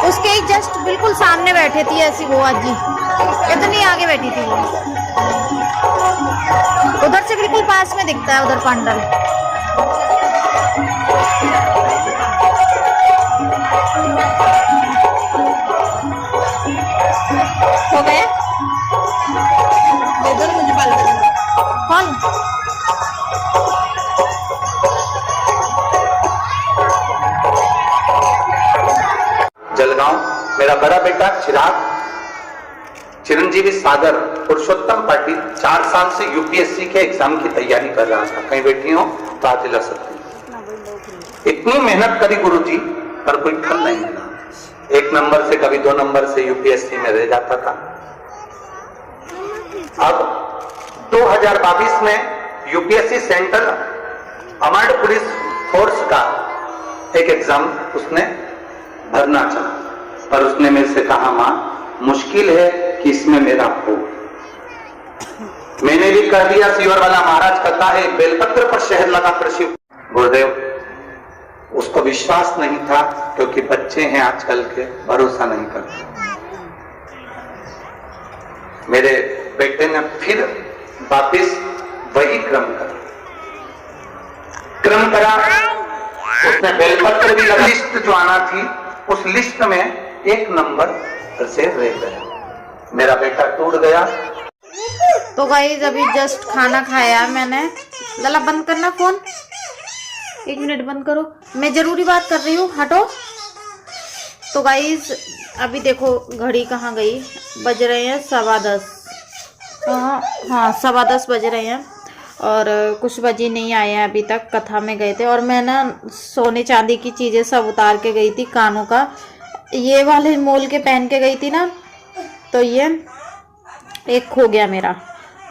उसके ही जस्ट बिल्कुल सामने बैठे थी ऐसी वो आजी, इतनी आगे बैठी थी वो। उधर से बिल्कुल पास में दिखता है उधर पंडाल। हो गए कौन? जलगांव मेरा बड़ा बेटा चिराग चिरंजीवी सागर पुरुषोत्तम पाटिल 4 साल से यूपीएससी के एग्जाम की तैयारी कर रहा था। कहीं बैठी हो तो आज दिला सकती। इतनी मेहनत करी गुरुजी पर कोई फल नहीं मिला। 1 नंबर से कभी 2 नंबर से यूपीएससी में रह जाता था। अब 2022 में UPSC central armed police force का एक एग्जाम उसने भरना चाहा, पर उसने मेरे से कहा मां मुश्किल है कि इसमें मेरा हो। मैंने भी कह दिया सीवर वाला महाराज कहता है बेलपत्र पर शहद लगाकर शिव। गुरुदेव उसको विश्वास नहीं था, क्योंकि बच्चे हैं आजकल के, भरोसा नहीं करते। मेरे बेटे ने फिर वापिस वही क्रम करा। उसने बेलपत्र भी लिस्ट जो आना थी उस लिस्ट में 1 नंबर से रह गया। मेरा बेटा टूट गया। तो गाइस अभी जस्ट खाना खाया मैंने। लला बंद करना फोन, 1 मिनट बंद करो, मैं जरूरी बात कर रही हूँ, हटो। तो गाइस अभी देखो घड़ी कहाँ गई, बज रहे हैं 10:15। हाँ 10:15 बज रहे हैं और कुछ बजे नहीं आए हैं अभी तक। कथा में गए थे और मैं ना सोने चांदी की चीज़ें सब उतार के गई थी। कानों का ये वाले मोल के पहन के गई थी ना, तो ये एक खो गया मेरा।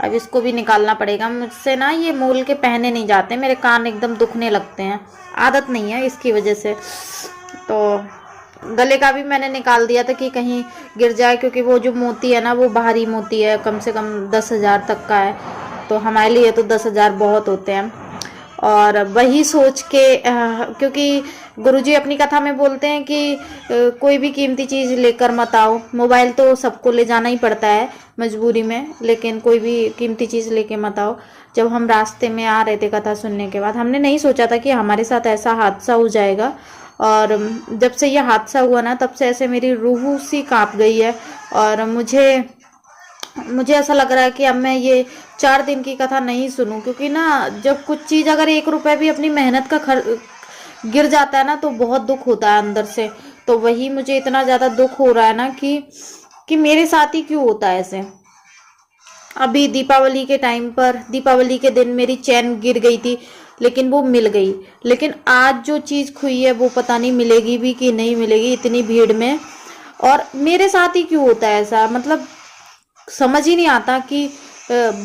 अब इसको भी निकालना पड़ेगा मुझसे ना। ये मोल के पहने नहीं जाते, मेरे कान एकदम दुखने लगते हैं, आदत नहीं है इसकी वजह से। तो गले का भी मैंने निकाल दिया था कि कहीं गिर जाए, क्योंकि वो जो मोती है ना वो भारी मोती है, कम से कम 10,000 तक का है। तो हमारे लिए तो 10,000 बहुत होते हैं। और वही सोच के क्योंकि गुरुजी अपनी कथा में बोलते हैं कि कोई भी कीमती चीज़ लेकर मत आओ। मोबाइल तो सबको ले जाना ही पड़ता है मजबूरी में, लेकिन कोई भी कीमती चीज़ लेके मत आओ। जब हम रास्ते में आ रहे थे कथा सुनने के बाद, हमने नहीं सोचा था कि हमारे साथ ऐसा हादसा हो जाएगा। और जब से ये हादसा हुआ ना, तब से ऐसे मेरी रूह सी कांप गई है। और मुझे ऐसा लग रहा है कि अब मैं ये 4 दिन की कथा नहीं सुनूं, क्योंकि ना जब कुछ चीज़ अगर 1 रुपए भी अपनी मेहनत का गिर जाता है ना, तो बहुत दुख होता है अंदर से। तो वही मुझे इतना ज़्यादा दुख हो रहा है ना कि मेरे साथ ही क्यों होता है ऐसे। अभी दीपावली के टाइम पर, दीपावली के दिन मेरी चैन गिर गई थी, लेकिन वो मिल गई। लेकिन आज जो चीज़ खोई है वो पता नहीं मिलेगी भी कि नहीं मिलेगी इतनी भीड़ में। और मेरे साथ ही क्यों होता है ऐसा, मतलब समझ ही नहीं आता कि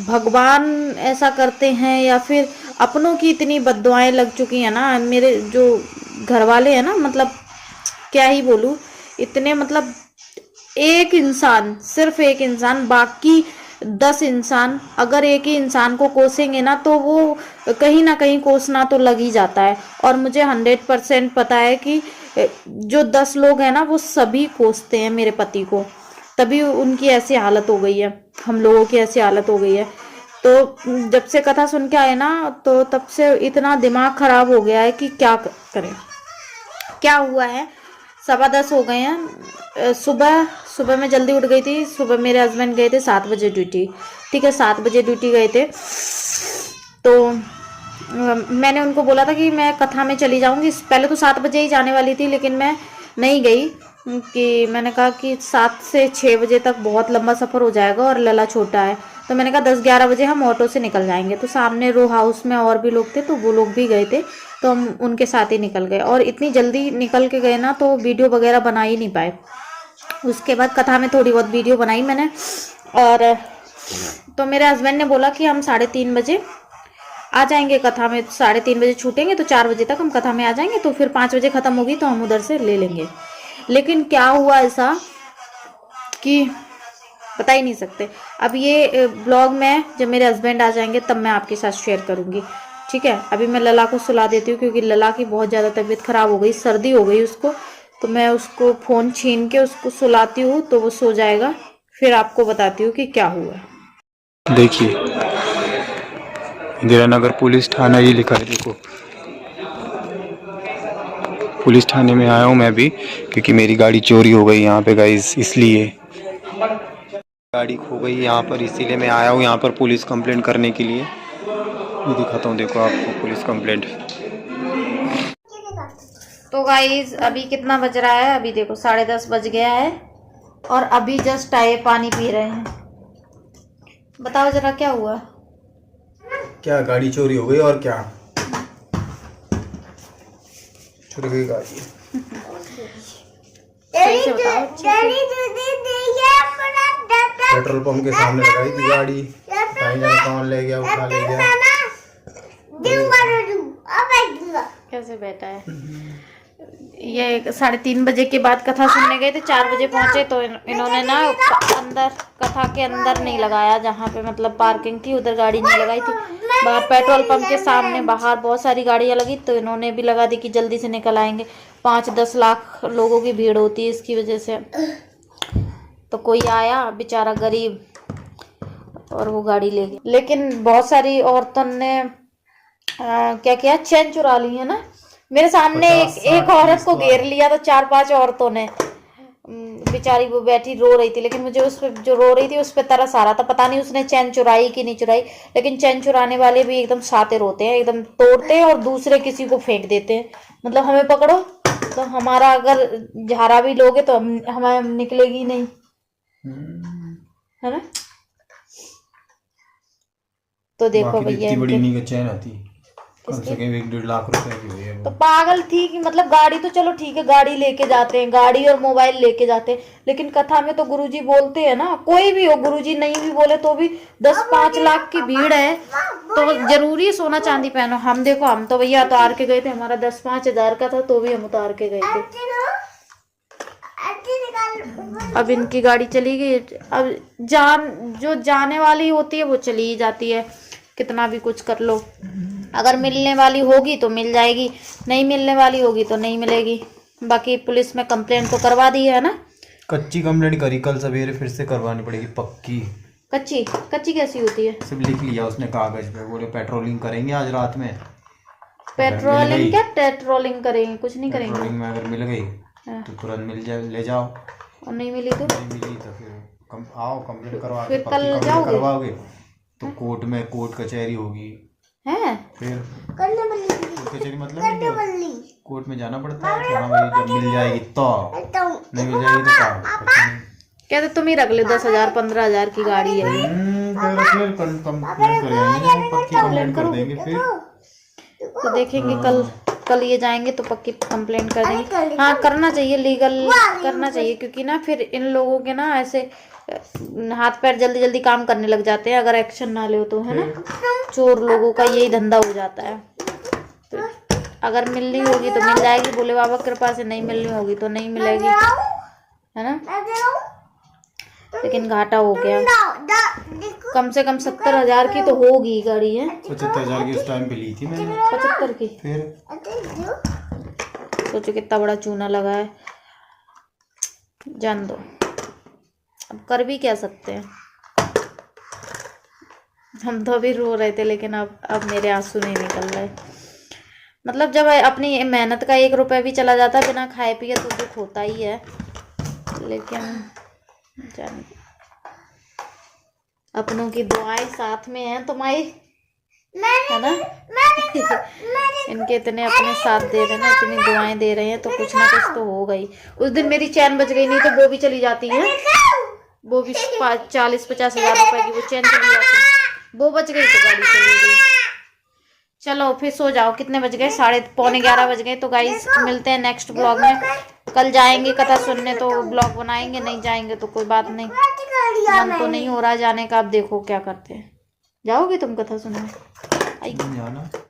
भगवान ऐसा करते हैं या फिर अपनों की इतनी बद्दुआएं लग चुकी हैं ना। मेरे जो घर वाले हैं ना, मतलब क्या ही बोलूं, इतने मतलब एक इंसान, सिर्फ एक इंसान, बाकी 10 इंसान अगर एक ही इंसान को कोसेंगे ना, तो वो कहीं ना कहीं कोसना तो लग ही जाता है। और मुझे 100% पता है कि जो 10 लोग हैं ना, वो सभी कोसते हैं मेरे पति को, तभी उनकी ऐसी हालत हो गई है, हम लोगों की ऐसी हालत हो गई है। तो जब से कथा सुन के आए ना, तो तब से इतना दिमाग खराब हो गया है कि क्या करें। क्या हुआ है, 10:15 हो गए हैं। सुबह मैं जल्दी उठ गई थी। सुबह मेरे हस्बैंड गए थे 7 बजे ड्यूटी। ठीक है, 7 बजे ड्यूटी गए थे। तो मैंने उनको बोला था कि मैं कथा में चली जाऊंगी। पहले तो 7 बजे ही जाने वाली थी, लेकिन मैं नहीं गई कि मैंने कहा कि 7 से 6 बजे तक बहुत लंबा सफ़र हो जाएगा और लला छोटा है। तो मैंने कहा 10-11 बजे हम ऑटो से निकल जाएंगे। तो सामने रो हाउस में और भी लोग थे, तो वो लोग भी गए थे, तो हम उनके साथ ही निकल गए। और इतनी जल्दी निकल के गए ना, तो वीडियो वगैरह बना ही नहीं पाए। उसके बाद कथा में थोड़ी बहुत वीडियो बनाई मैंने। और तो मेरे हस्बैंड ने बोला कि हम 3:30 बजे आ जाएंगे कथा में। 3:30 बजे छूटेंगे तो 4 बजे तक हम कथा में आ जाएंगे, तो फिर 5 बजे ख़त्म होगी तो हम उधर से ले लेंगे। लेकिन क्या हुआ ऐसा कि बता ही नहीं सकते। अब ये ब्लॉग में जब मेरे हस्बैंड आ जाएंगे तब मैं आपके साथ शेयर करूंगी। ठीक है, अभी मैं लला को सुला देती हूँ, क्योंकि लला की बहुत ज़्यादा तबीयत ख़राब हो गई, सर्दी हो गई उसको। तो मैं उसको फ़ोन छीन के उसको सुलाती हूँ, तो वो सो जाएगा। फिर आपको बताती हूँ कि क्या हुआ। देखिए, इंदिरा नगर पुलिस थाना ये लिखा है। देखो, पुलिस थाने में आया हूँ मैं भी, क्योंकि मेरी गाड़ी चोरी हो गई यहाँ पे गाइस। इसलिए गाड़ी खो गई यहाँ पर, इसीलिए मैं आया हूँ यहाँ पर पुलिस कंप्लेंट करने के लिए। ये दिखाता हूँ, देखो आपको पुलिस कंप्लेंट। तो गाइस अभी कितना बज रहा है? अभी देखो 10:30 बज गया है और अभी जस्ट आए, पानी पी रहे हैं। बताओ जरा क्या हुआ? क्या गाड़ी चोरी हो गई? और क्या चोरी गई गाड़ी? सही से बताओ। पेट्रोल पंप के सामने लगाई थी गाड़ी, कौन ले गया, उठा ले गया। कैसे बैठा है ये? 3:30 बजे के बाद कथा सुनने गए थे, 4 बजे पहुंचे। तो इन्होंने ना अंदर, कथा के अंदर नहीं लगाया, जहाँ पे मतलब पार्किंग थी उधर गाड़ी नहीं लगाई थी। बाहर पेट्रोल पंप के सामने बाहर बहुत सारी गाड़ियां लगी, तो इन्होंने भी लगा दी कि जल्दी से निकल आएंगे। 5-10 लाख लोगों की भीड़ होती है इसकी वजह से। तो कोई आया बेचारा गरीब और वो गाड़ी ले गया। लेकिन बहुत सारी औरतों ने क्या किया, चैन चुरा ली है ना। मेरे सामने एक औरत को घेर लिया, तो 4-5 औरतों ने। बेचारी वो बैठी रो रही थी, लेकिन मुझे उस पे जो रो रही थी उस पे तरस आ रहा था। पता नहीं उसने चैन चुराई कि नहीं चुराई, लेकिन चैन चुराने वाले भी एकदम शातिर होते हैं, एकदम तोड़ते हैं और दूसरे किसी को फेंक देते हैं। मतलब हमें पकड़ो तो हमारा अगर झारा भी लोगे तो हमें निकलेगी नहीं, है ना। तो देखो भैया, बड़ी चैन आती, कम से कम 1-1.5 लाख रुपए की हुई है। तो पागल थी कि मतलब गाड़ी तो चलो ठीक है, गाड़ी लेके जाते हैं, गाड़ी और मोबाइल लेके जाते हैं, लेकिन कथा में तो गुरुजी बोलते हैं ना, कोई भी हो, गुरुजी नहीं भी बोले तो भी 10-5 लाख की भीड़ है, तो जरूरी सोना चांदी पहनो। हम देखो, हम तो भैया उतार के गए थे, हमारा 10-5 हजार का था, तो भी हम उतार के गए थे। अब इनकी गाड़ी चली गई। अब जो जाने वाली होती है वो चली ही जाती है, कितना भी कुछ कर लो। अगर मिलने वाली होगी तो मिल जाएगी, नहीं मिलने वाली होगी तो नहीं मिलेगी। बाकी पुलिस में कंप्लेंट तो करवा दी है ना। कच्ची कंप्लेंट करी, कल सवेरे फिर से करवानी पड़ेगी पक्की। कच्ची कैसी होती है? सिर्फ लिख लिया उसने कागज पे, बोले पेट्रोलिंग करेंगे आज रात में। पेट्रोलिंग क्या पेट्रोलिंग करेंगे? कुछ नहीं करेंगे। पेट्रोलिंग में अगर मिल गई तो तुरंत मिल जाए, ले जाओ। और नहीं मिली तो फिर आओ कंप्लेंट करवा के, फिर कल जाओगे करवाओगे तो कोर्ट में, कोर्ट कचहरी होगी है। फिर कोर्ट कचहरी मतलब कोर्ट में जाना पड़ता है। हाँ भाई, जब मिल जाएगी तो, नहीं मिल जाएगी तो क्या कहते तुम ही रख ले, 10,000-15,000 की गाड़ी है। कंप्लेंट कर देंगे फिर। तो देखेंगे कल ये जाएंगे तो पक्की कंप्लेंट कर देंगे। हाँ, करना चाहिए, लीगल करना चाहिए, क्योंकि ना फिर इन लोगों के ना ऐसे हाथ पैर जल्दी जल्दी काम करने लग जाते हैं अगर एक्शन ना ले तो, है ना। चोर लोगों का यही धंधा हो जाता है। तो अगर मिलनी होगी तो मिल जाएगी, भोले बाबा कृपा से, नहीं मिलनी होगी तो नहीं मिलेगी, है ना। लेकिन घाटा हो गया, कम से कम 70,000 की तो होगी गाड़ी है। 75,000 की उस टाइम पे ली थी मैंने। 75 की? फिर सोचो कितना बड़ा चूना लगा है। जान दो, अब कर भी क्या सकते हैं। हम तो अभी रो रहे थे, लेकिन अब मेरे आंसू नहीं निकल रहे। मतलब जब अपनी मेहनत का 1 रुपया भी चला जाता है बिना खाए पिए तो दुख होता ही है, लेकिन जाने अपनों की दुआएं साथ में हैं तुम्हारी, है ना। इनके इतने अपने साथ दे रहे हैं ना, इतनी दुआएं दे रहे हैं, तो कुछ ना कुछ तो होगा ही। उस दिन मेरी चैन बच गई, नहीं तो वो भी चली जाती है, वो भी 40-50 हज़ार रुपए की वो चैन चली जाती, वो बच गई तो गाड़ी चली गई। चलो फिर सो जाओ, कितने बज गए, 11:30 बज गए। तो गाइस मिलते हैं नेक्स्ट ब्लॉग में। कल जाएंगे कथा सुनने तो ब्लॉग बनाएंगे, नहीं जाएंगे तो कोई बात नहीं, मन तो नहीं हो रहा जाने का, अब देखो क्या करते हैं। जाओगे तुम कथा सुनने?